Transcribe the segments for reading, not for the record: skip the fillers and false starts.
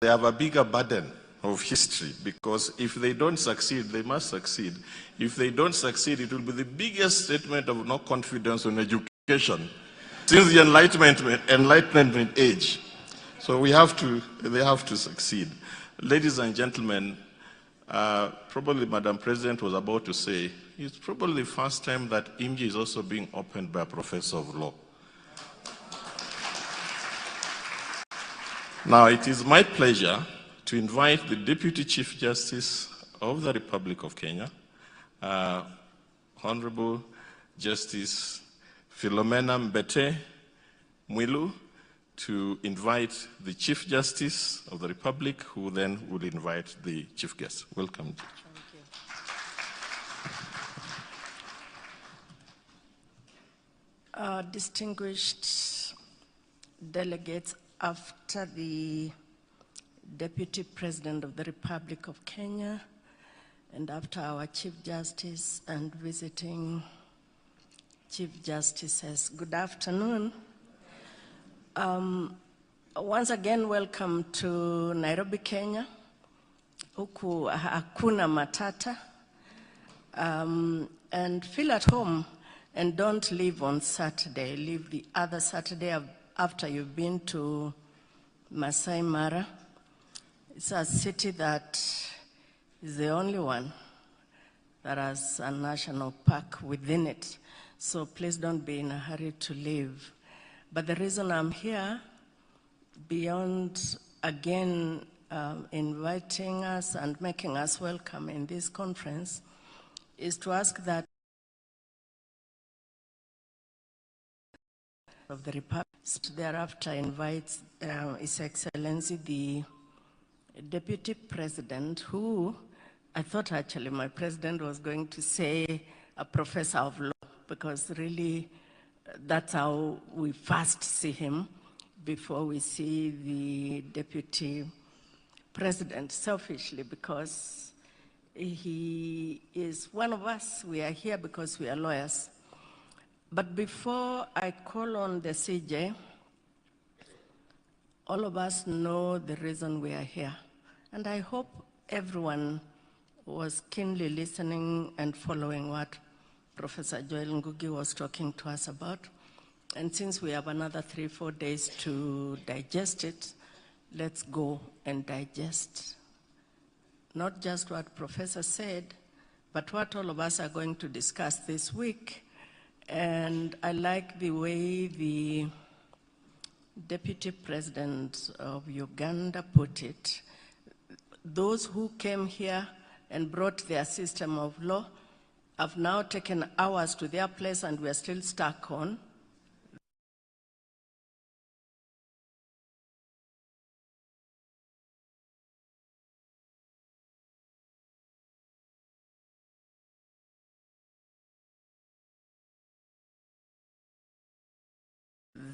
they have a bigger burden of history, because if they don't succeed, they must succeed. If they don't succeed, it will be the biggest statement of no confidence on education since the Enlightenment age. So they have to succeed. Ladies and gentlemen, probably Madam President was about to say, it's probably the first time that IMG is also being opened by a professor of law. Now, it is my pleasure to invite the Deputy Chief Justice of the Republic of Kenya, Honorable Justice Philomena Mbete Mwilu, to invite the Chief Justice of the Republic, who then will invite the Chief Guest. Welcome, Judge. Thank you. Distinguished delegates, after the Deputy President of the Republic of Kenya, and after our Chief Justice and visiting Chief Justices, good afternoon. Once again, welcome to Nairobi, Kenya. Huku hakuna matata. And feel at home and don't leave on Saturday. Leave the other Saturday after you've been to Masai Mara. It's a city that is the only one that has a national park within it. So please don't be in a hurry to leave. But the reason I'm here, beyond again inviting us and making us welcome in this conference, is to ask that of the Republic thereafter invites His Excellency the Deputy President, who I thought actually my President was going to say a professor of law, because really that's how we first see him before we see the Deputy President, selfishly, because he is one of us. We are here because we are lawyers. But before I call on the CJ, all of us know the reason we are here. And I hope everyone was keenly listening and following what Professor Joel Ngugi was talking to us about. And since we have another 3-4 days to digest it, let's go and digest not just what Professor said, but what all of us are going to discuss this week. And I like the way the Deputy President of Uganda put it. Those who came here and brought their system of law have now taken ours to their place, and we're still stuck on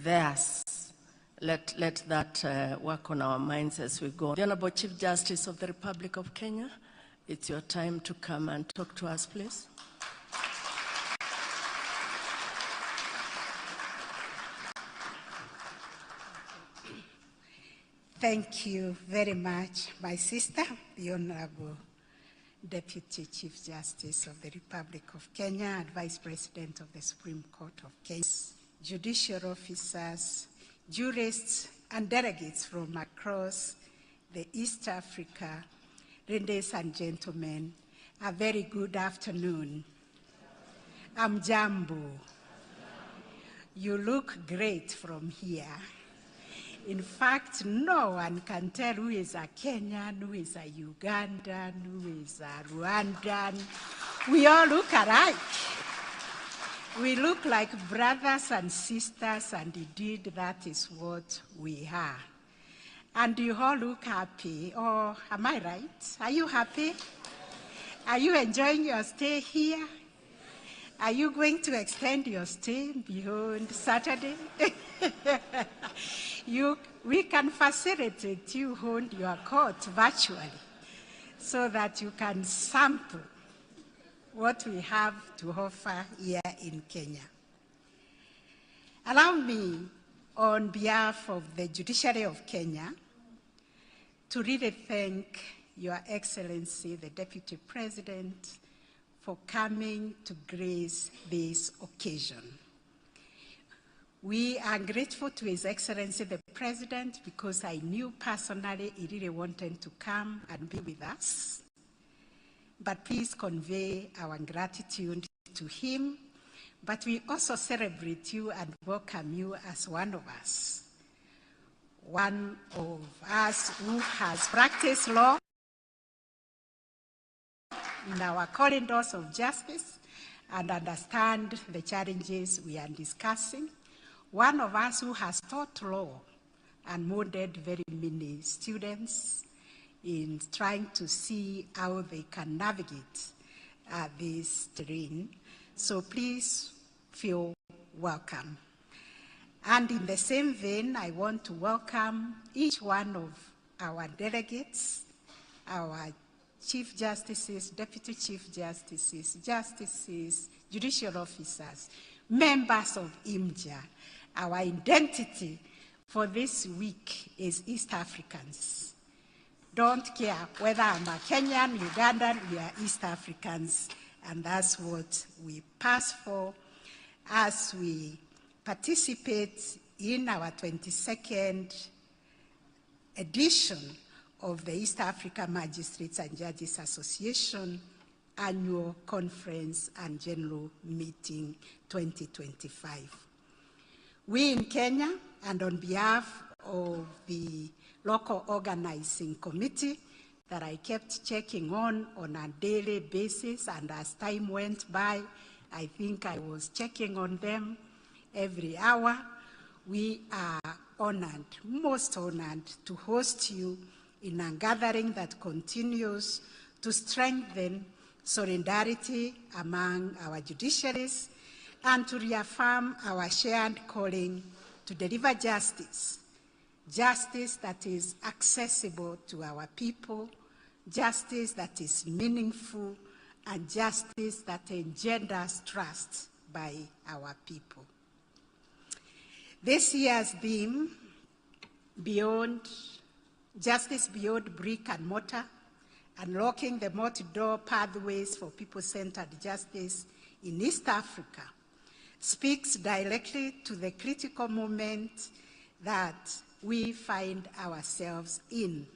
theirs. Let that work on our minds as we go. The Honorable Chief Justice of the Republic of Kenya, it's your time to come and talk to us, please. Thank you very much, my sister, the Honorable Deputy Chief Justice of the Republic of Kenya and Vice President of the Supreme Court of Kenya, judicial officers, jurists, and delegates from across the East Africa. Ladies and gentlemen, a very good afternoon. I'm Jambo. You look great from here. In fact, no one can tell who is a Kenyan, who is a Ugandan, who is a Rwandan. We all look alike. We look like brothers and sisters, and indeed that is what we are. And you all look happy, or am I right? Are you happy? Are you enjoying your stay here? Are you going to extend your stay beyond Saturday? We can facilitate you hold your court virtually so that you can sample what we have to offer here in Kenya. Allow me, on behalf of the Judiciary of Kenya, to really thank Your Excellency, the Deputy President, for coming to grace this occasion. We are grateful to His Excellency, the President, because I knew personally he really wanted to come and be with us. But please convey our gratitude to him. But we also celebrate you and welcome you as one of us. One of us who has practiced law in our corridors of justice and understand the challenges we are discussing. One of us who has taught law and molded very many students in trying to see how they can navigate this terrain. So please feel welcome. And in the same vein, I want to welcome each one of our delegates, our Chief Justices, Deputy Chief Justices, Justices, Judicial Officers, members of IMJA. Our identity for this week is East Africans. Don't care whether I'm a Kenyan, Ugandan, we are East Africans, and that's what we pass for as we participate in our 22nd edition of the East Africa Magistrates and Judges Association Annual Conference and General Meeting 2025. We in Kenya, and on behalf of the local organizing committee that I kept checking on a daily basis, and as time went by, I think I was checking on them every hour. We are honored, most honored, to host you in a gathering that continues to strengthen solidarity among our judiciaries and to reaffirm our shared calling to deliver justice, justice that is accessible to our people, justice that is meaningful, and justice that engenders trust by our people. This year's theme, Justice Beyond Brick and Mortar, Unlocking the Multi-Door Pathways for People-Centered Justice in East Africa, speaks directly to the critical moment that we find ourselves in.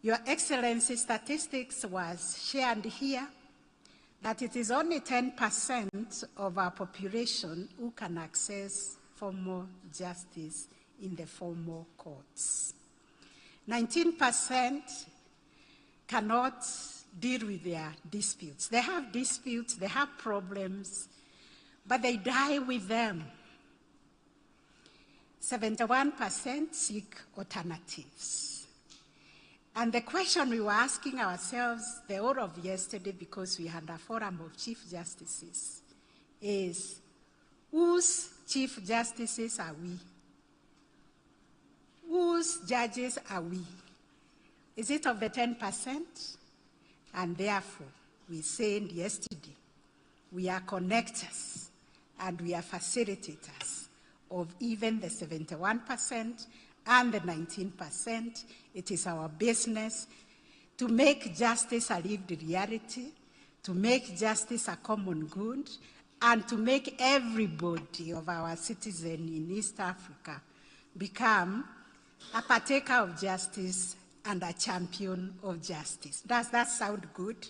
Your Excellency, statistics was shared here that it is only 10% of our population who can access formal justice in the formal courts. 19% cannot deal with their disputes. They have disputes, they have problems, but they die with them. 71% seek alternatives. And the question we were asking ourselves the whole of yesterday, because we had a forum of Chief Justices, is whose Chief Justices are we? Whose judges are we? Is it of the 10%? And therefore, we said yesterday, we are connectors and we are facilitators of even the 71% and the 19%. It is our business to make justice a lived reality, to make justice a common good, and to make everybody of our citizens in East Africa become a partaker of justice and a champion of justice. Does that sound good?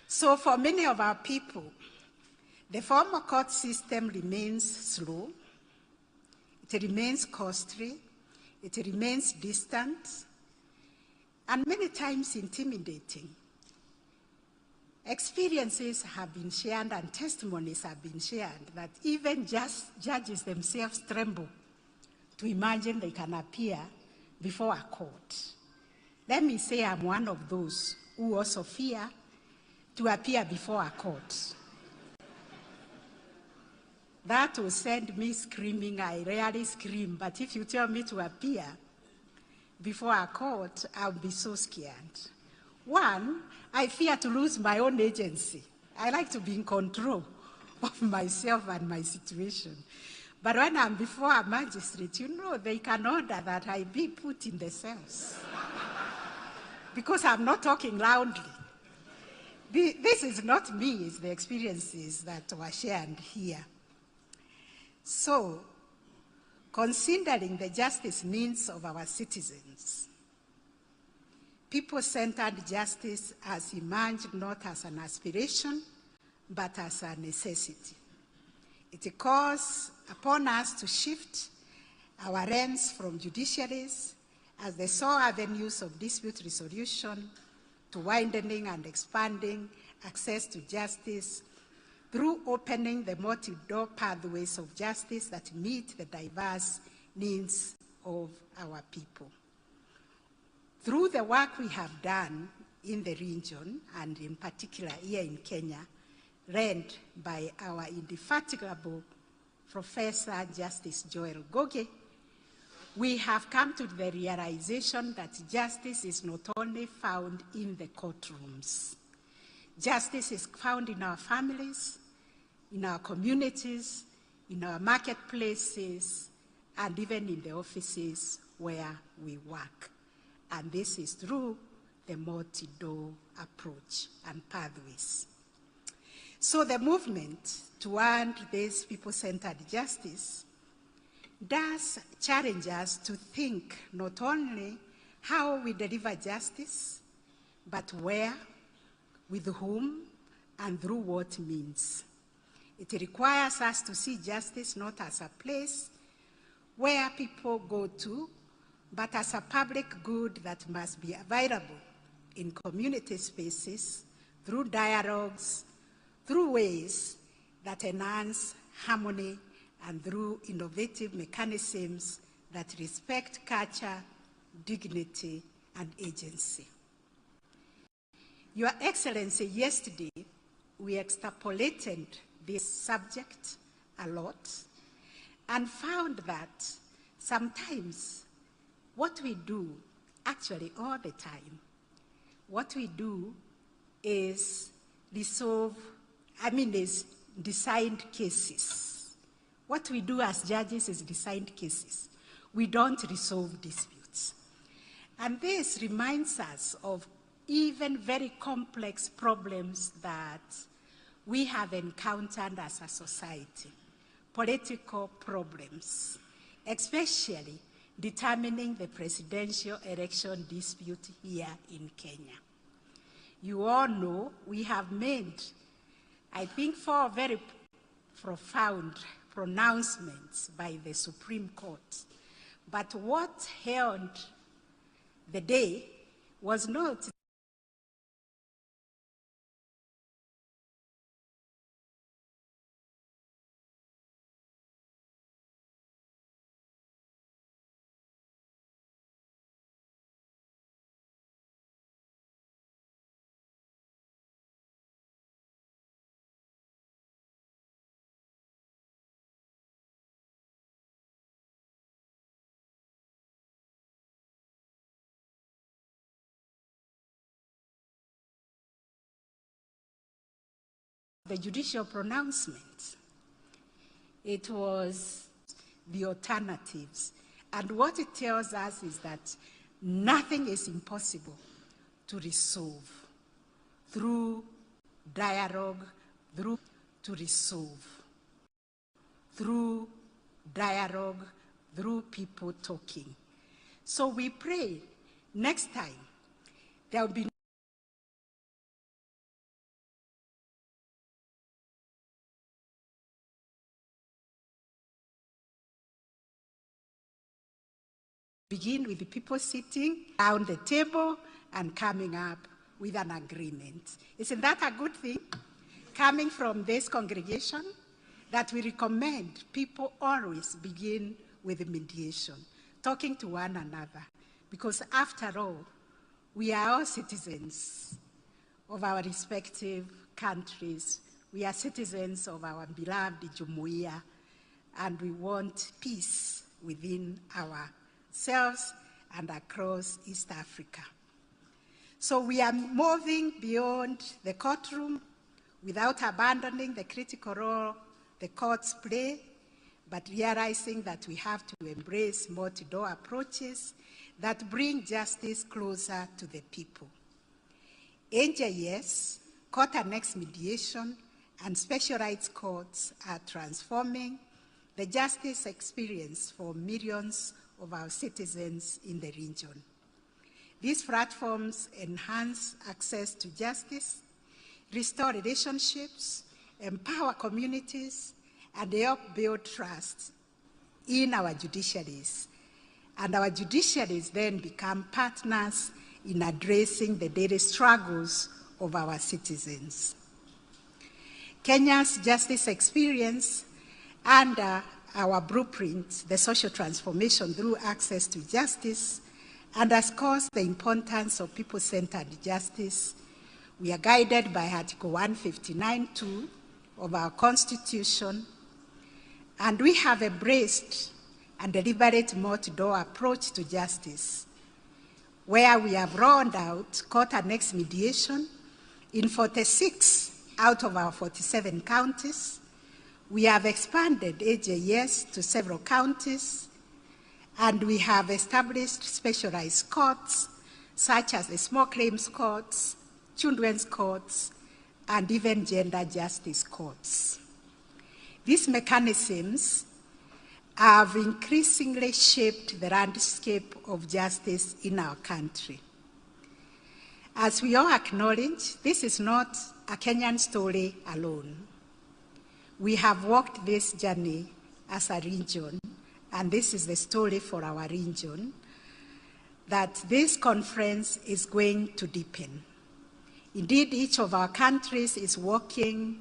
So for many of our people, the formal court system remains slow, it remains costly, it remains distant, and many times intimidating. Experiences have been shared and testimonies have been shared that even judges themselves tremble to imagine they can appear before a court. Let me say I'm one of those who also fear to appear before a court. That will send me screaming. I rarely scream, but if you tell me to appear before a court, I'll be so scared. One, I fear to lose my own agency. I like to be in control of myself and my situation. But when I'm before a magistrate, you know, they can order that I be put in the cells. Because I'm not talking loudly. This is not me, it's the experiences that were shared here. So, considering the justice needs of our citizens, people-centered justice has emerged not as an aspiration, but as a necessity. It calls upon us to shift our aims from judiciaries as the sole avenues of dispute resolution to widening and expanding access to justice through opening the multi-door pathways of justice that meet the diverse needs of our people. Through the work we have done in the region, and in particular here in Kenya, led by our indefatigable Professor Justice Joel Ngugi, we have come to the realization that justice is not only found in the courtrooms. Justice is found in our families, in our communities, in our marketplaces, and even in the offices where we work. And this is through the multi-door approach and pathways. So the movement toward this people-centered justice does challenge us to think not only how we deliver justice, but where, with whom, and through what means. It requires us to see justice not as a place where people go to, but as a public good that must be available in community spaces, through dialogues, through ways that enhance harmony, and through innovative mechanisms that respect culture, dignity, and agency. Your Excellency, yesterday we extrapolated this subject a lot and found that sometimes what we do, actually all the time, what we do is is designed cases. What we do as judges is designed cases. We don't resolve disputes. And this reminds us of even very complex problems that we have encountered as a society, political problems, especially determining the presidential election dispute here in Kenya. You all know we have made, I think, 4 very profound pronouncements by the Supreme Court. But what held the day was not the judicial pronouncement. It was the alternatives. And what it tells us is that nothing is impossible to resolve through dialogue, through people talking. So we pray next time there will be begin with the people sitting around the table and coming up with an agreement. Isn't that a good thing? Coming from this congregation, that we recommend people always begin with mediation, talking to one another. Because after all, we are all citizens of our respective countries. We are citizens of our beloved Jumuiya, and we want peace within ourselves and across East Africa. So we are moving beyond the courtroom without abandoning the critical role the courts play, but realizing that we have to embrace multi-door approaches that bring justice closer to the people. NJS, court-annexed mediation, and special rights courts are transforming the justice experience for millions of our citizens in the region. These platforms enhance access to justice, restore relationships, empower communities, and help build trust in our judiciaries. And our judiciaries then become partners in addressing the daily struggles of our citizens. Kenya's justice experience under our blueprint, the social transformation through access to justice, underscores the importance of people-centered justice. We are guided by Article 159(2) of our Constitution, and we have embraced a deliberate multi-door approach to justice, where we have rolled out court-annexed mediation in 46 out of our 47 counties. We have expanded AJS to several counties, and we have established specialized courts, such as the small claims courts, children's courts, and even gender justice courts. These mechanisms have increasingly shaped the landscape of justice in our country. As we all acknowledge, this is not a Kenyan story alone. We have walked this journey as a region, and this is the story for our region, that this conference is going to deepen. Indeed, each of our countries is walking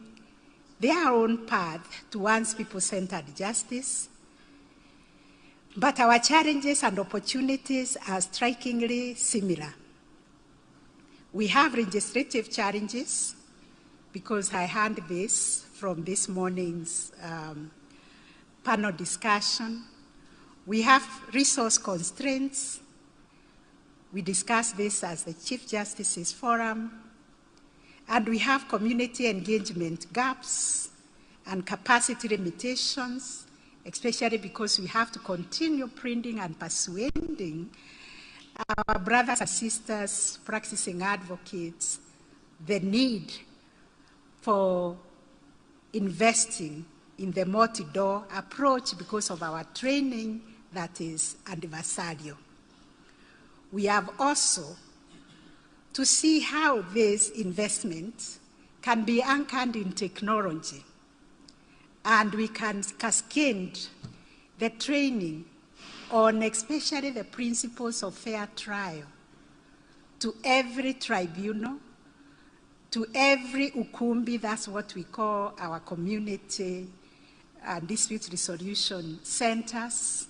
their own path towards people-centered justice, but our challenges and opportunities are strikingly similar. We have legislative challenges, because I heard this from this morning's panel discussion. We have resource constraints. We discussed this as the Chief Justice's Forum. And we have community engagement gaps and capacity limitations, especially because we have to continue printing and persuading our brothers and sisters, practicing advocates, the need for investing in the multi-door approach because of our training that is adversarial. We have also to see how this investment can be anchored in technology, and we can cascade the training on especially the principles of fair trial to every tribunal, to every ukumbi, that's what we call our community dispute resolution centers,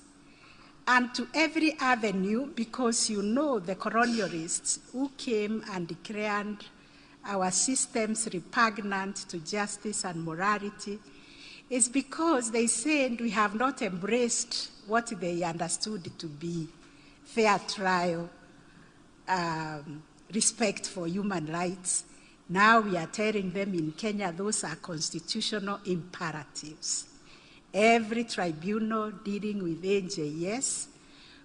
and to every avenue, because you know the colonialists who came and declared our systems repugnant to justice and morality is because they said we have not embraced what they understood to be fair trial, respect for human rights. Now we are telling them in Kenya those are constitutional imperatives. Every tribunal dealing with NJS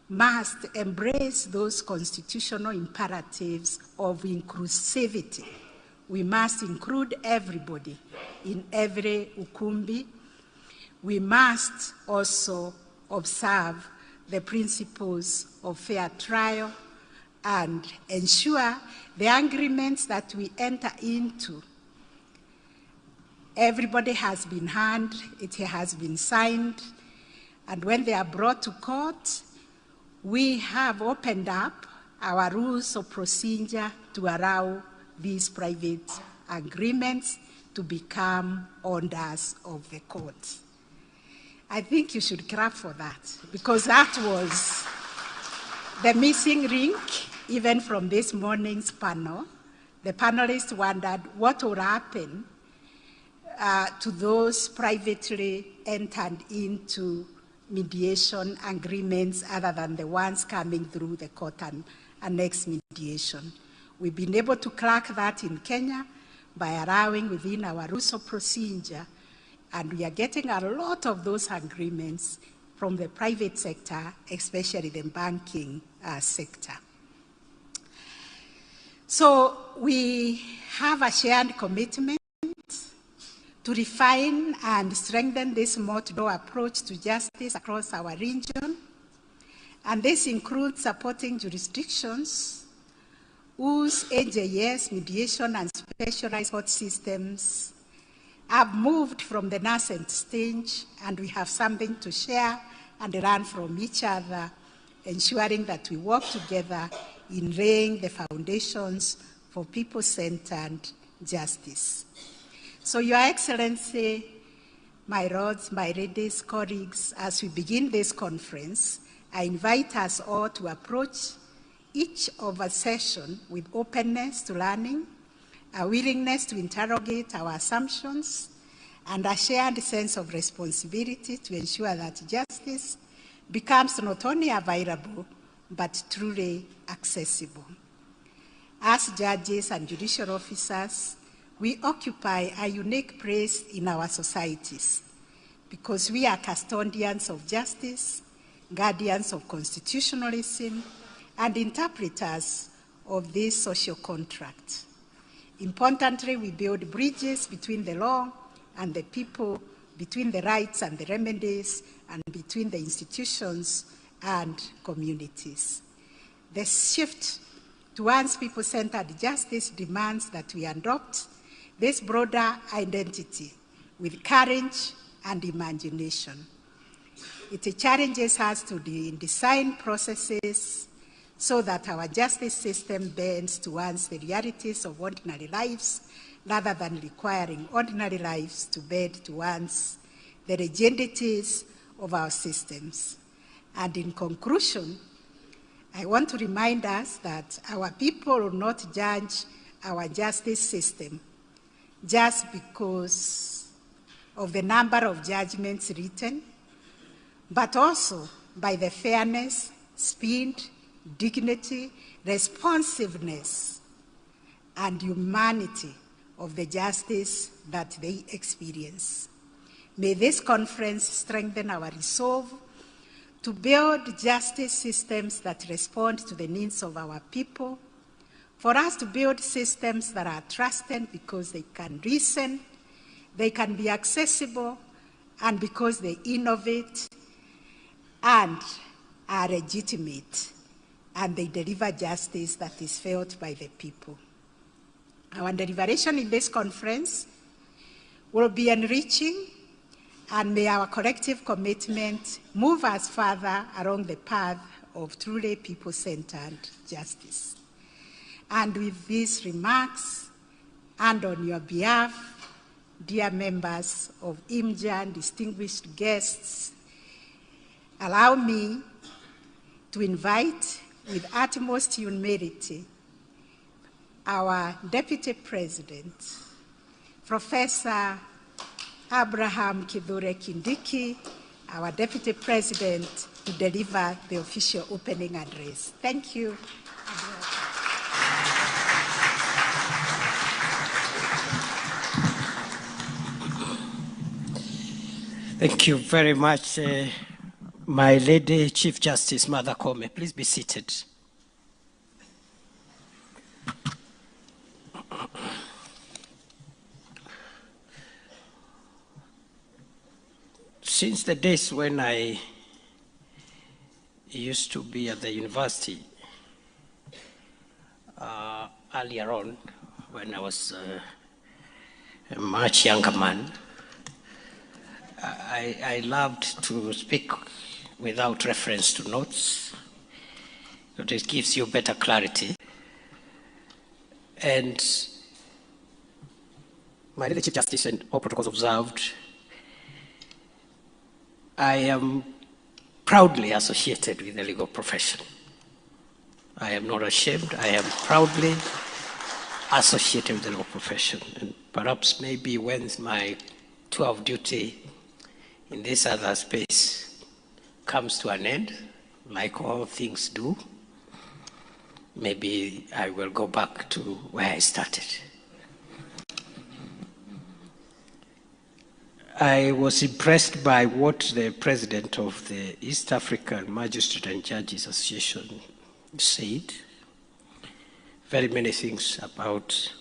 must embrace those constitutional imperatives of inclusivity. We must include everybody in every ukumbi. We must also observe the principles of fair trial and ensure the agreements that we enter into, everybody has been heard, it has been signed, and when they are brought to court, we have opened up our rules of procedure to allow these private agreements to become orders of the court. I think you should clap for that, because that was the missing link, even from this morning's panel. The panelists wondered what would happen to those privately entered into mediation agreements other than the ones coming through the court and annexed mediation. We've been able to crack that in Kenya by allowing within our rules of procedure And we are getting a lot of those agreements from the private sector, especially the banking sector. So we have a shared commitment to refine and strengthen this multi-door approach to justice across our region. And this includes supporting jurisdictions whose AJS, mediation, and specialized court systems have moved from the nascent stage, and we have something to share and learn from each other, ensuring that we work together in laying the foundations for people-centered justice. So, Your Excellency, my lords, my ladies, colleagues, as we begin this conference, I invite us all to approach each of a session with openness to learning, a willingness to interrogate our assumptions, and a shared sense of responsibility to ensure that justice becomes not only available, but truly accessible. As judges and judicial officers, we occupy a unique place in our societies because we are custodians of justice, guardians of constitutionalism, and interpreters of this social contract. Importantly, we build bridges between the law and the people, between the rights and the remedies, and between the institutions and communities. The shift towards people-centered justice demands that we adopt this broader identity with courage and imagination. It challenges us to design processes so that our justice system bends towards the realities of ordinary lives rather than requiring ordinary lives to bend towards the rigidities of our systems. And in conclusion, I want to remind us that our people will not judge our justice system just because of the number of judgments written, but also by the fairness, speed, dignity, responsiveness, and humanity of the justice that they experience. May this conference strengthen our resolve to build justice systems that respond to the needs of our people, for us to build systems that are trusted because they can reason, they can be accessible, and because they innovate and are legitimate, and they deliver justice that is felt by the people. Our deliberation in this conference will be enriching, and may our collective commitment move us further along the path of truly people-centered justice. And with these remarks, and on your behalf, dear members of IMJA, distinguished guests, allow me to invite with utmost humility our Deputy President, Professor Abraham Kithure Kindiki, our Deputy President, to deliver the official opening address. Thank you. Thank you very much, my Lady Chief Justice Martha Koome. Please be seated. Since the days when I used to be at the university, earlier on, when I was a much younger man, I loved to speak without reference to notes, but it gives you better clarity. And my Lady Chief Justice and all protocols observed, I am proudly associated with the legal profession. I am not ashamed. I am proudly associated with the legal profession. And perhaps maybe when my tour of duty in this other space comes to an end, like all things do, maybe I will go back to where I started. I was impressed by what the president of the East African Magistrates and Judges Association said. Very many things about,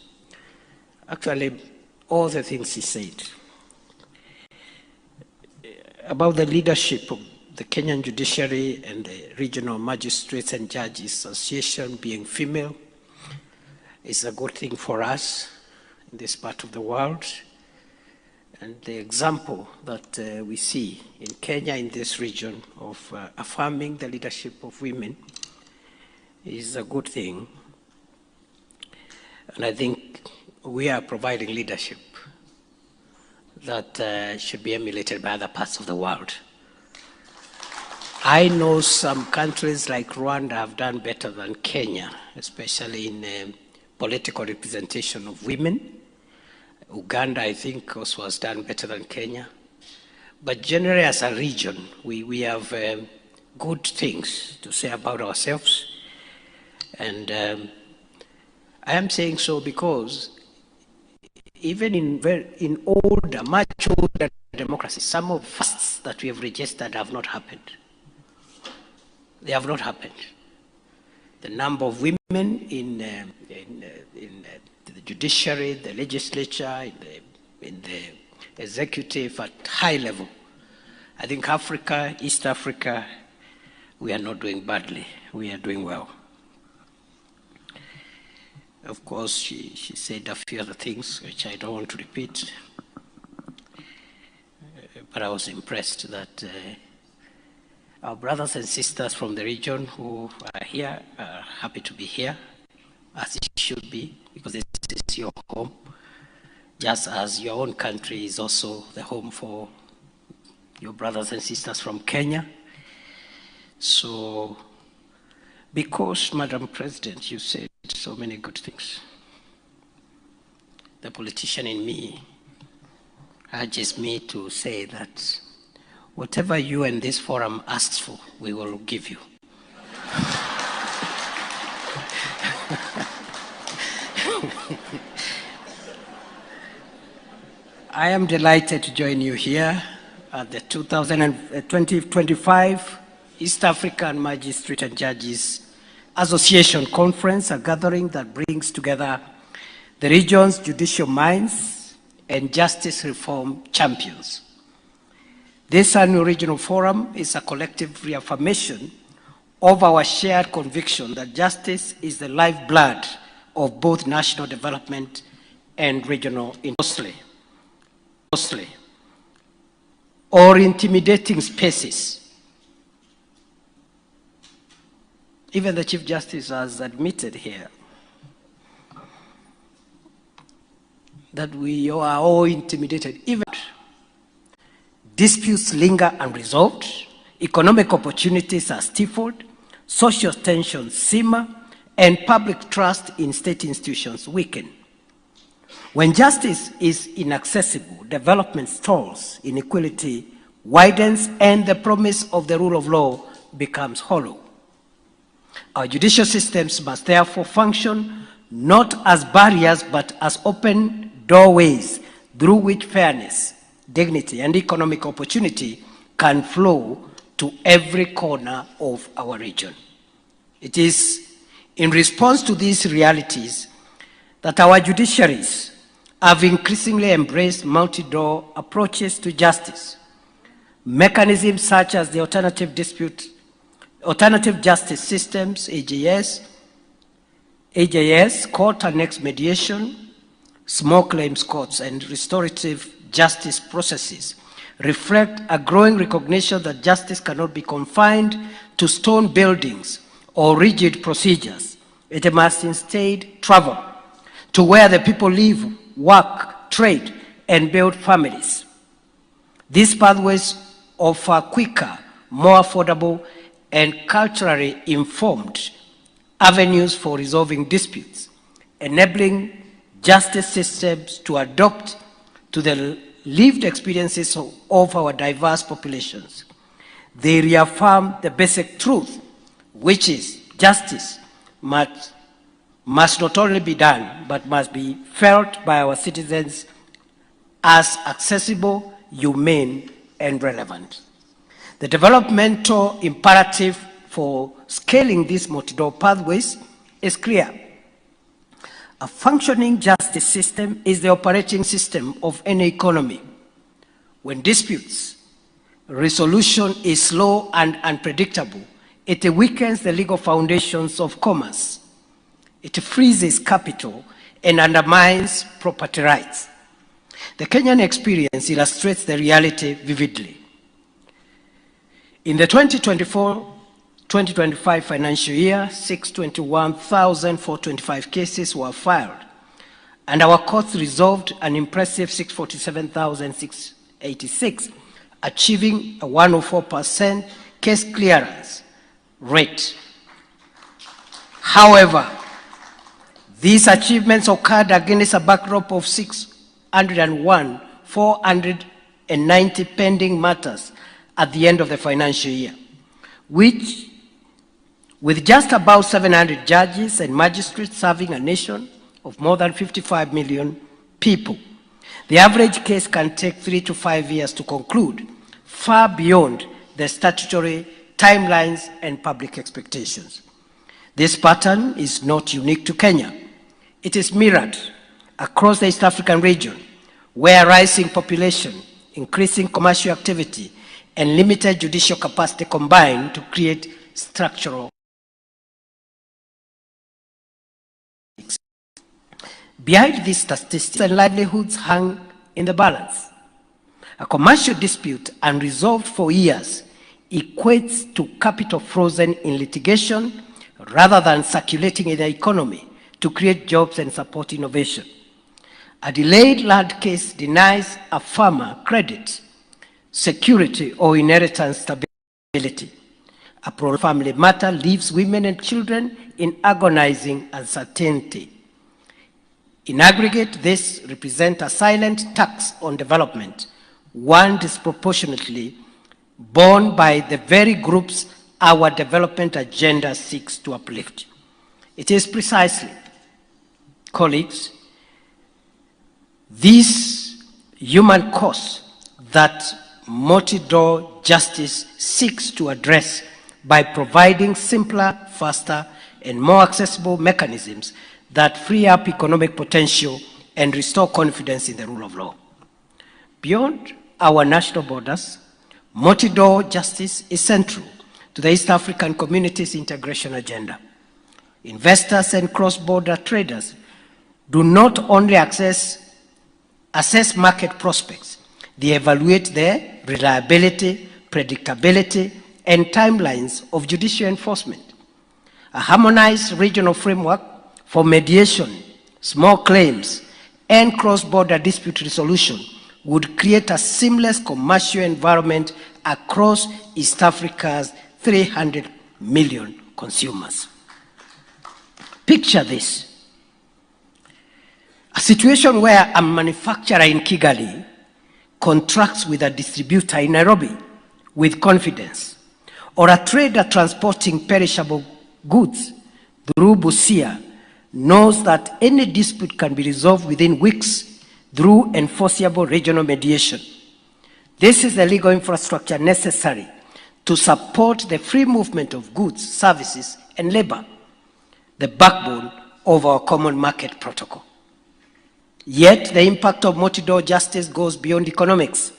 actually, all the things he said. About the leadership of the Kenyan judiciary and the Regional Magistrates and Judges Association being female is a good thing for us in this part of the world. And the example that we see in Kenya, in this region, of affirming the leadership of women is a good thing. And I think we are providing leadership that should be emulated by other parts of the world. I know some countries like Rwanda have done better than Kenya, especially in political representation of women. Uganda, I think, also has done better than Kenya. But generally, as a region, we have good things to say about ourselves. And I am saying so because even in older, much older democracies, some of the fasts that we have registered have not happened. They have not happened. The number of women in the judiciary, the legislature, in the executive at high level. I think Africa, East Africa, we are not doing badly. We are doing well. Of course, she said a few other things, which I don't want to repeat. But I was impressed that our brothers and sisters from the region who are here are happy to be here, as it should be, because this is your home, just as your own country is also the home for your brothers and sisters from Kenya. So, because, Madam President, you said so many good things, the politician in me urges me to say that whatever you and this forum asks for, we will give you. I am delighted to join you here at the 2025 East African Magistrates and Judges Association Conference, a gathering that brings together the region's judicial minds and justice reform champions. This annual regional forum is a collective reaffirmation of our shared conviction that justice is the lifeblood of both national development and regional industry. Or intimidating spaces. Even the Chief Justice has admitted here that we are all intimidated. Even disputes linger unresolved, economic opportunities are stifled, social tensions simmer, and public trust in state institutions weaken. When justice is inaccessible, development stalls, inequality widens, and the promise of the rule of law becomes hollow. Our judicial systems must therefore function not as barriers, but as open doorways through which fairness, dignity, and economic opportunity can flow to every corner of our region. It is in response to these realities that our judiciaries have increasingly embraced multi-door approaches to justice. Mechanisms such as the alternative justice systems, AJS, court-annexed mediation, small claims courts, and restorative justice processes reflect a growing recognition that justice cannot be confined to stone buildings or rigid procedures. It must instead travel to where the people live, work, trade, and build families. These pathways offer quicker, more affordable, and culturally informed avenues for resolving disputes, enabling justice systems to adapt to the lived experiences of our diverse populations. They reaffirm the basic truth, which is justice must not only be done, but must be felt by our citizens as accessible humane, and relevant. The developmental imperative for scaling these multi-door pathways is clear. A functioning justice system is the operating system of any economy. When disputes resolution is slow and unpredictable, it weakens the legal foundations of commerce. It freezes capital and undermines property rights. The Kenyan experience illustrates the reality vividly. In the 2024-2025 financial year, 621,425 cases were filed, and our courts resolved an impressive 647,686, achieving a 104% case clearance rate. However, these achievements occurred against a backdrop of 601,490 pending matters at the end of the financial year, which, with just about 700 judges and magistrates serving a nation of more than 55 million people, the average case can take 3 to 5 years to conclude, far beyond the statutory timelines and public expectations. This pattern is not unique to Kenya. It is mirrored across the East African region, where rising population, increasing commercial activity, and limited judicial capacity combine to create structural. Behind these statistics and livelihoods hang in the balance. A commercial dispute unresolved for years equates to capital frozen in litigation rather than circulating in the economy to create jobs and support innovation. A delayed land case denies a farmer credit, security, or inheritance stability. A prolonged family matter leaves women and children in agonizing uncertainty. In aggregate, this represents a silent tax on development, one disproportionately borne by the very groups our development agenda seeks to uplift. It is precisely, colleagues, this human cost that multi-door justice seeks to address by providing simpler, faster, and more accessible mechanisms that free up economic potential and restore confidence in the rule of law. Beyond our national borders, multi-door justice is central to the East African community's integration agenda. Investors and cross-border traders do not only assess market prospects, they evaluate their reliability, predictability, and timelines of judicial enforcement. A harmonized regional framework for mediation, small claims, and cross-border dispute resolution would create a seamless commercial environment across East Africa's 300 million consumers. Picture this: a situation where a manufacturer in Kigali contracts with a distributor in Nairobi with confidence, or a trader transporting perishable goods through Busia knows that any dispute can be resolved within weeks through enforceable regional mediation. This is the legal infrastructure necessary to support the free movement of goods, services, and labor, the backbone of our common market protocol. Yet, the impact of multi-door justice goes beyond economics.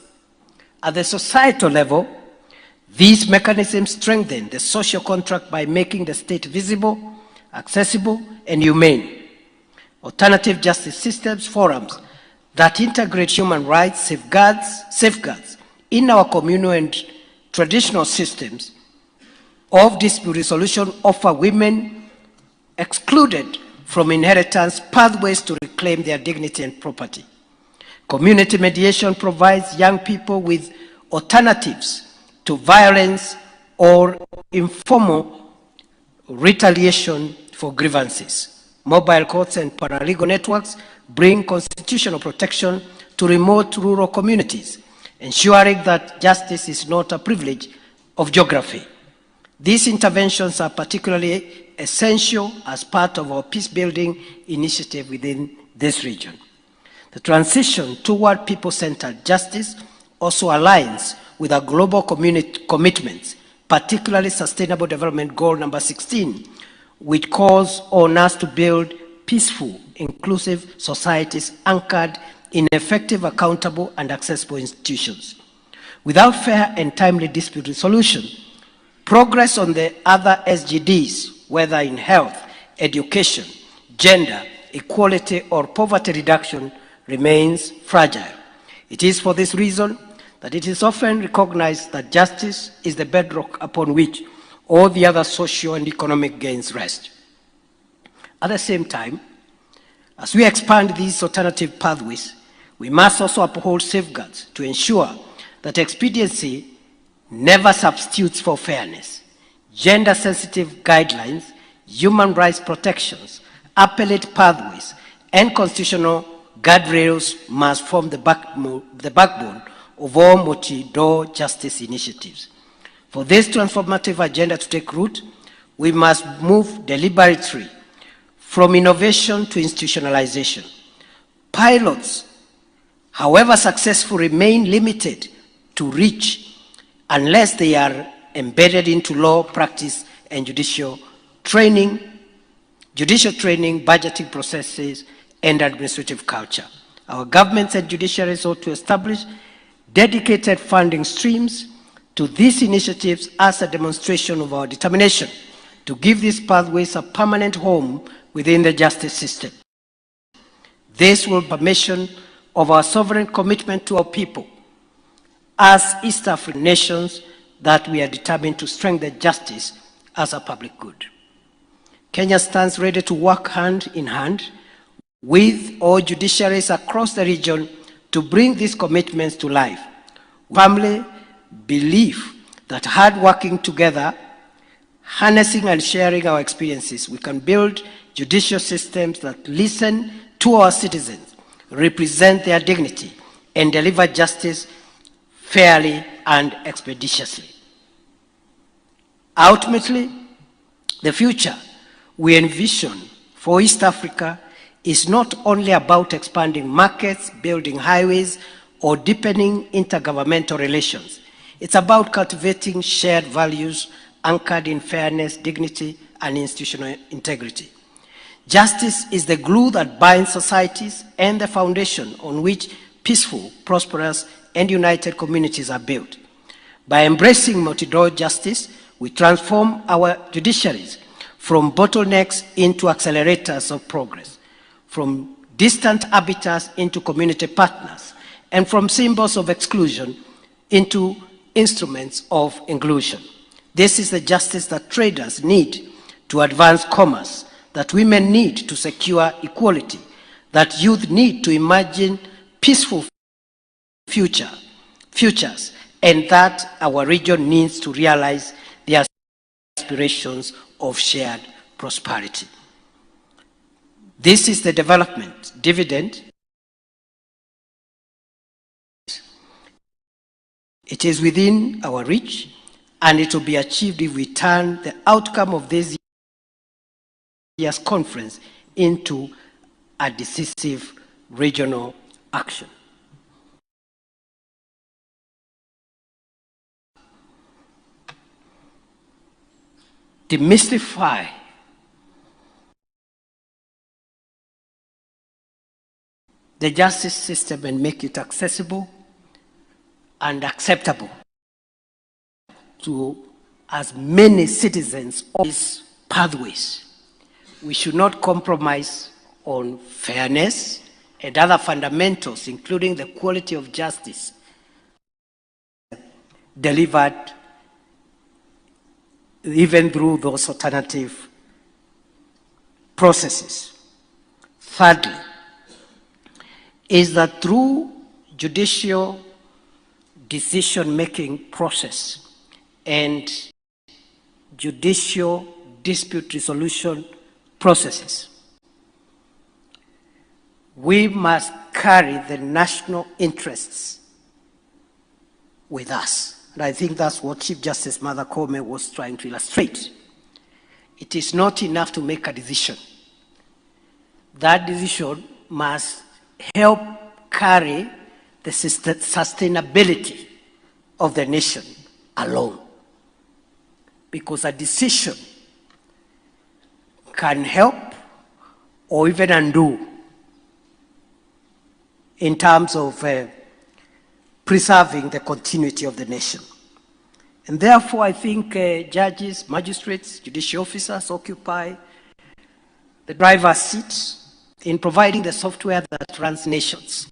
At the societal level, these mechanisms strengthen the social contract by making the state visible, accessible, and humane. Alternative justice systems, forums that integrate human rights safeguards in our communal and traditional systems of dispute resolution offer women excluded from inheritance pathways to reclaim their dignity and property. Community mediation provides young people with alternatives to violence or informal retaliation for grievances. Mobile courts and paralegal networks bring constitutional protection to remote rural communities, ensuring that justice is not a privilege of geography. These interventions are particularly essential as part of our peace-building initiative within this region. The transition toward people-centered justice also aligns with our global commitments, particularly Sustainable Development Goal number 16, which calls on us to build peaceful, inclusive societies anchored in effective, accountable, and accessible institutions. Without fair and timely dispute resolution, progress on the other SDGs, whether in health, education, gender, equality, or poverty reduction, remains fragile. It is for this reason that it is often recognized that justice is the bedrock upon which all the other social and economic gains rest. At the same time, as we expand these alternative pathways, we must also uphold safeguards to ensure that expediency never substitutes for fairness. Gender-sensitive guidelines, human rights protections, appellate pathways, and constitutional guardrails must form the backbone of all multi-door justice initiatives. For this transformative agenda to take root, we must move deliberately from innovation to institutionalization. Pilots, however successful, remain limited to reach unless they are embedded into law practice and judicial training, budgeting processes, and administrative culture. Our governments and judiciaries ought to establish dedicated funding streams to these initiatives as a demonstration of our determination to give these pathways a permanent home within the justice system. This will be permission of our sovereign commitment to our people as East African nations that we are determined to strengthen justice as a public good. Kenya stands ready to work hand in hand with all judiciaries across the region to bring these commitments to life. We firmly believe that hard working together, harnessing and sharing our experiences, we can build judicial systems that listen to our citizens, represent their dignity, and deliver justice fairly and expeditiously. Ultimately, the future we envision for East Africa is not only about expanding markets, building highways, or deepening intergovernmental relations. It's about cultivating shared values anchored in fairness, dignity, and institutional integrity. Justice is the glue that binds societies and the foundation on which peaceful, prosperous, and united communities are built. By embracing multi-door justice, we transform our judiciaries from bottlenecks into accelerators of progress, from distant arbiters into community partners, and from symbols of exclusion into instruments of inclusion. This is the justice that traders need to advance commerce, that women need to secure equality, that youth need to imagine peaceful futures, and that our region needs to realize the aspirations of shared prosperity. This is the development dividend. It is within our reach, and it will be achieved if we turn the outcome of this year's conference into a decisive regional action. Demystify the justice system and make it accessible and acceptable to as many citizens of these pathways. We should not compromise on fairness and other fundamentals, including the quality of justice delivered even through those alternative processes. Thirdly, is that through judicial decision-making process and judicial dispute resolution processes, we must carry the national interests with us. And I think that's what Chief Justice Martha Koome was trying to illustrate. It is not enough to make a decision. That decision must help carry the sustainability of the nation alone. Because a decision can help or even undo in terms of preserving the continuity of the nation. And therefore, I think judges, magistrates, judicial officers occupy the driver's seat in providing the software that runs nations.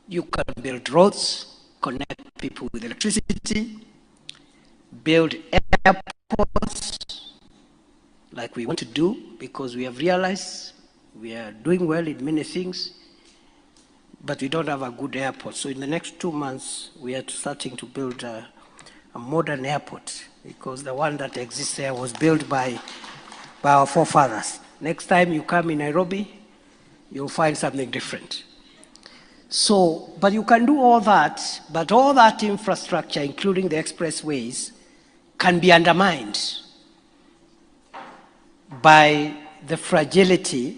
You can build roads, connect people with electricity, build airports like we want to do, because we have realized we are doing well in many things, but we don't have a good airport. So in the next 2 months, we are starting to build a modern airport, because the one that exists there was built by our forefathers. Next time you come in Nairobi, you'll find something different. So, but you can do all that, but all that infrastructure, including the expressways, can be undermined by the fragility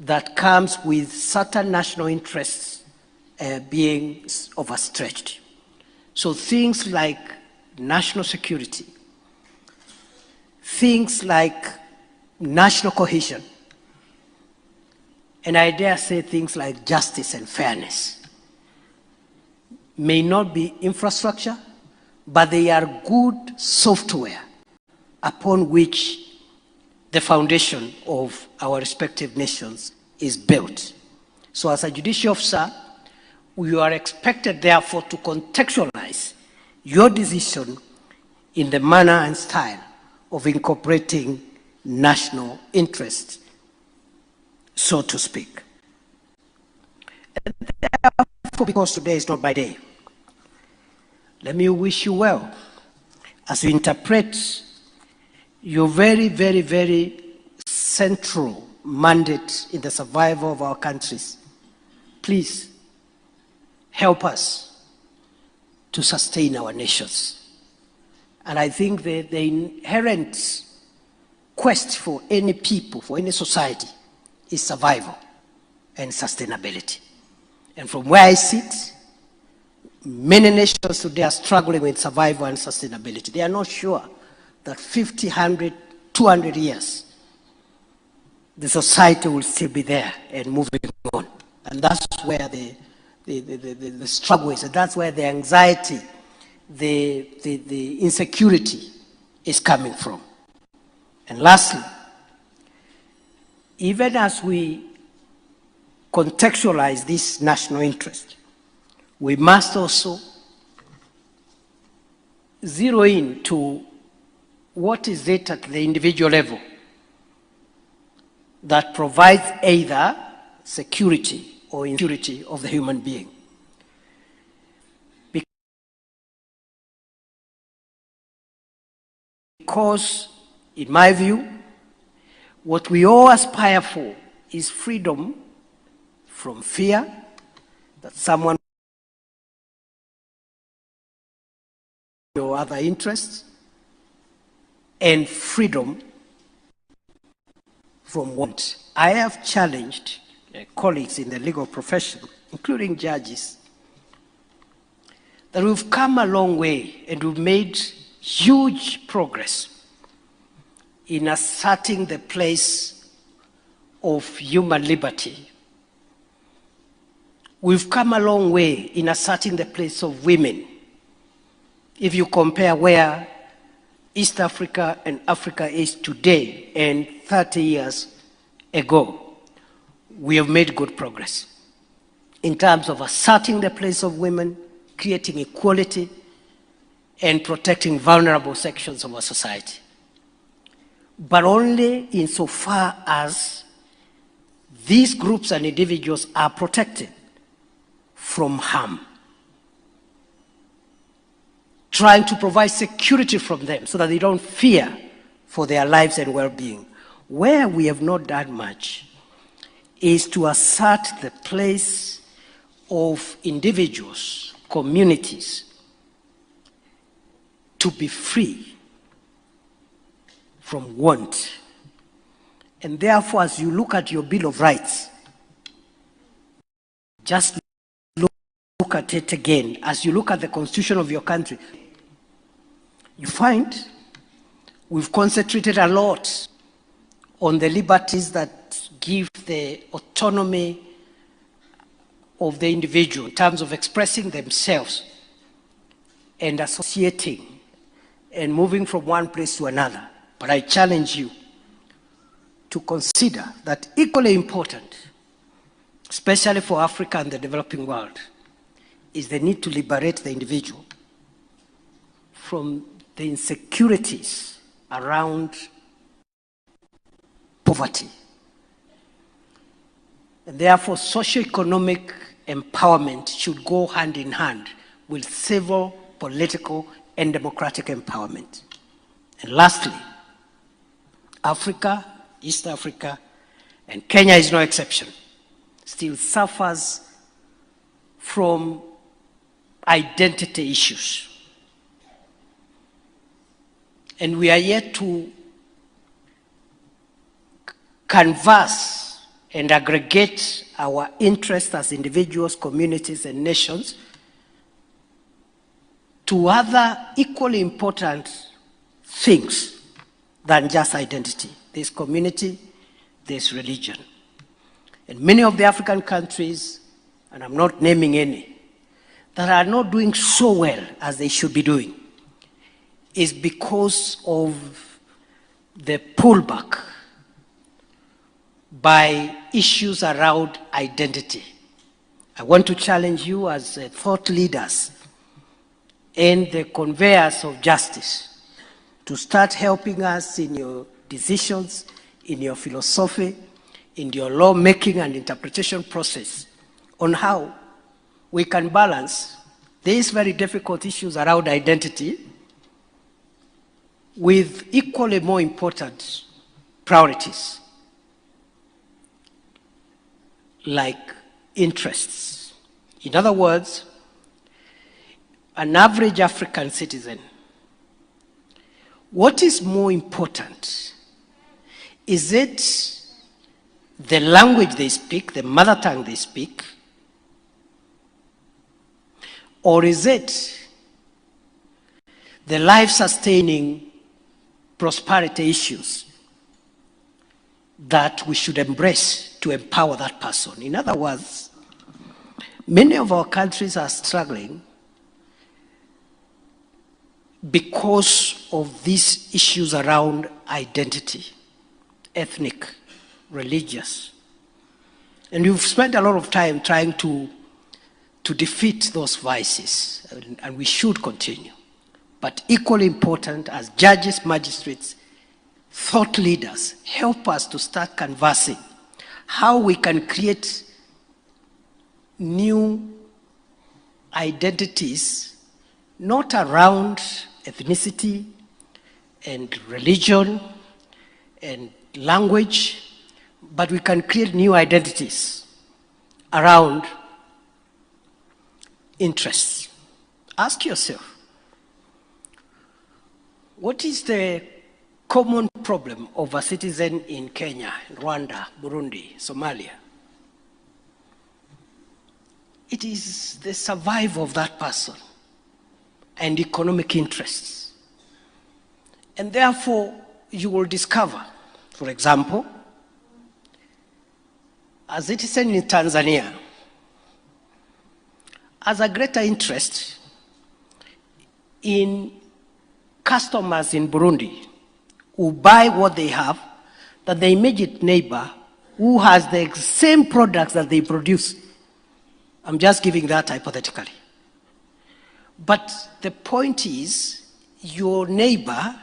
that comes with certain national interests being overstretched. So things like national security, things like national cohesion, and I dare say things like justice and fairness may not be infrastructure, but they are good software upon which the foundation of our respective nations is built. So as a judicial officer, you are expected therefore to contextualize your decision in the manner and style of incorporating national interests, so to speak. And therefore, because today is not my day, let me wish you well as you interpret your very, very, very central mandate in the survival of our countries. Please help us to sustain our nations. And I think the inherent quest for any people, for any society, is survival and sustainability. And from where I sit, many nations today are struggling with survival and sustainability. They are not sure that 50, 100, 200 years, the society will still be there and moving on. And that's where the struggle is, and that's where the anxiety, the insecurity is coming from. And lastly, even as we contextualize this national interest, we must also zero in to what is it at the individual level that provides either security or insecurity of the human being. Because, in my view, what we all aspire for is freedom from fear that someone or other interests, and freedom from want. I have challenged colleagues in the legal profession, including judges, that we've come a long way and we've made huge progress in asserting the place of human liberty. We've come a long way in asserting the place of women. If you compare where East Africa and Africa is today and 30 years ago, we have made good progress in terms of asserting the place of women, creating equality, and protecting vulnerable sections of our society. But only insofar as these groups and individuals are protected from harm. Trying to provide security from them so that they don't fear for their lives and well-being. Where we have not done much is to assert the place of individuals, communities, to be free from want. And therefore, as you look at your Bill of Rights, just look at it again, as you look at the constitution of your country, you find we've concentrated a lot on the liberties that give the autonomy of the individual in terms of expressing themselves and associating and moving from one place to another. But I challenge you to consider that equally important, especially for Africa and the developing world, is the need to liberate the individual from the insecurities around poverty. And therefore, socioeconomic empowerment should go hand in hand with civil, political, and democratic empowerment. And lastly, Africa, East Africa, and Kenya is no exception, still suffers from identity issues. And we are yet to canvass and aggregate our interests as individuals, communities, and nations to other equally important things than just identity. There's community, there's religion. And many of the African countries, and I'm not naming any, that are not doing so well as they should be doing is because of the pullback by issues around identity. I want to challenge you as thought leaders and the conveyors of justice to start helping us in your decisions, in your philosophy, in your lawmaking and interpretation process on how we can balance these very difficult issues around identity with equally more important priorities like interests. In other words, an average African citizen, what is more important? Is it the language they speak, the mother tongue they speak? Or is it the life-sustaining prosperity issues that we should embrace to empower that person? In other words, many of our countries are struggling because of these issues around identity, ethnic, religious. And we've spent a lot of time trying to defeat those vices, and we should continue. But equally important, as judges, magistrates, thought leaders, help us to start canvassing how we can create new identities, not around ethnicity and religion and language, but we can create new identities around interests. Ask yourself, what is the common problem of a citizen in Kenya, Rwanda, Burundi, Somalia? It is the survival of that person and economic interests. And therefore, you will discover, for example, a citizen in Tanzania has a greater interest in customers in Burundi who buy what they have than the immediate neighbor who has the same products that they produce. I'm just giving that hypothetically. But the point is, your neighbor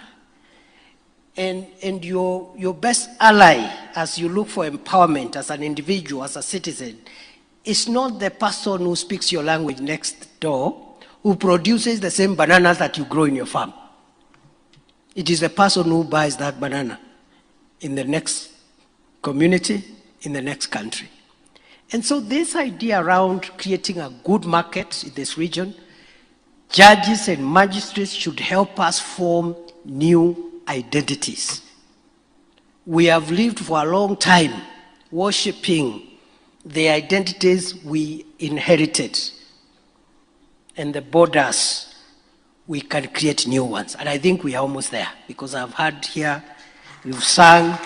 and your best ally as you look for empowerment as an individual, as a citizen, is not the person who speaks your language next door, who produces the same bananas that you grow in your farm. It is the person who buys that banana in the next community, in the next country. And so this idea around creating a good market in this region, judges and magistrates should help us form new identities. We have lived for a long time worshiping the identities we inherited and the borders, we can create new ones. And I think we are almost there, because I've heard here, we've sung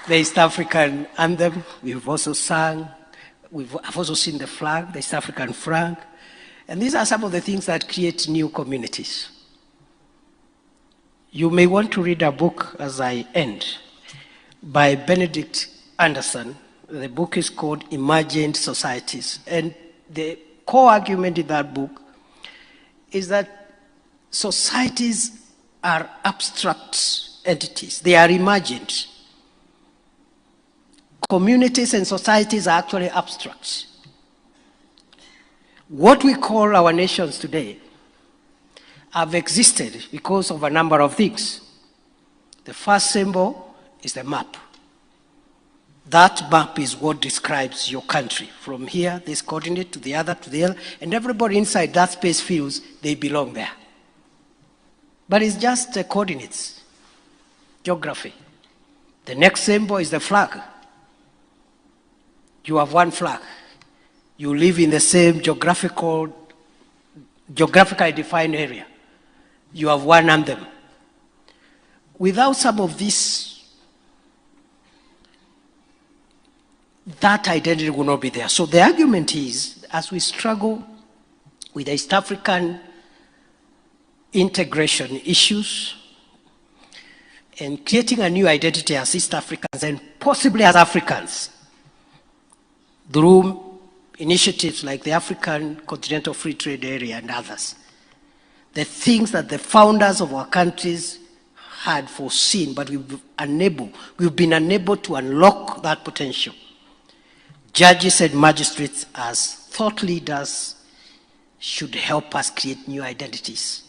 the East African anthem, we've also sung, I've also seen the flag, the East African flag, and these are some of the things that create new communities. You may want to read a book as I end by Benedict Anderson. The book is called Emergent Societies. And the core argument in that book is that societies are abstract entities. They are emergent. Communities and societies are actually abstract. What we call our nations today have existed because of a number of things. The first symbol is the map. That map is what describes your country. From here, this coordinate to the other, and everybody inside that space feels they belong there. But it's just coordinates, geography. The next symbol is the flag. You have one flag. You live in the same geographically defined area. You have one anthem. Without some of this, that identity will not be there. So the argument is, as we struggle with the East African integration issues and creating a new identity as East Africans and possibly as Africans through initiatives like the African Continental Free Trade Area and others, the things that the founders of our countries had foreseen, but we've been unable to unlock that potential. Judges and magistrates as thought leaders should help us create new identities.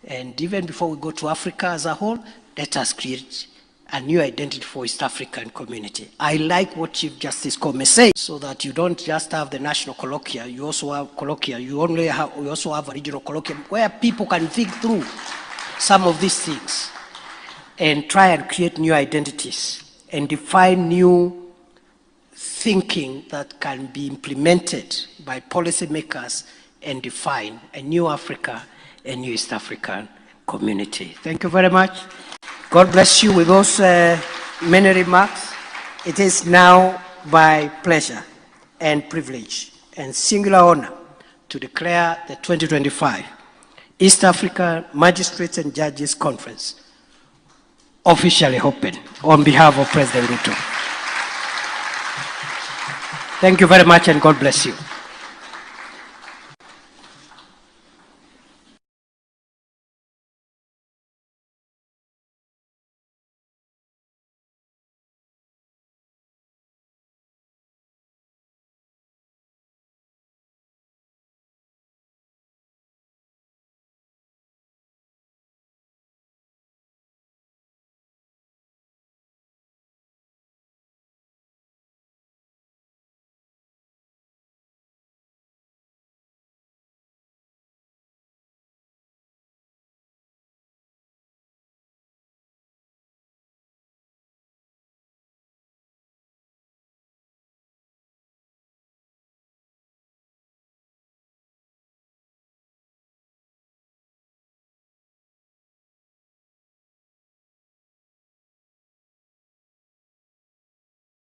And even before we go to Africa as a whole, let us create a new identity for East African community. I like what Chief Justice Kome said, so that you don't just have the national colloquia, you also have colloquia, you also have a regional colloquia, where people can think through some of these things and try and create new identities and define new thinking that can be implemented by policymakers and define a new Africa, a new East African community. Thank you very much. God bless you with those many remarks. It is now my pleasure and privilege and singular honor to declare the 2025 East Africa Magistrates and Judges Conference officially open on behalf of President Ruto. Thank you very much and God bless you.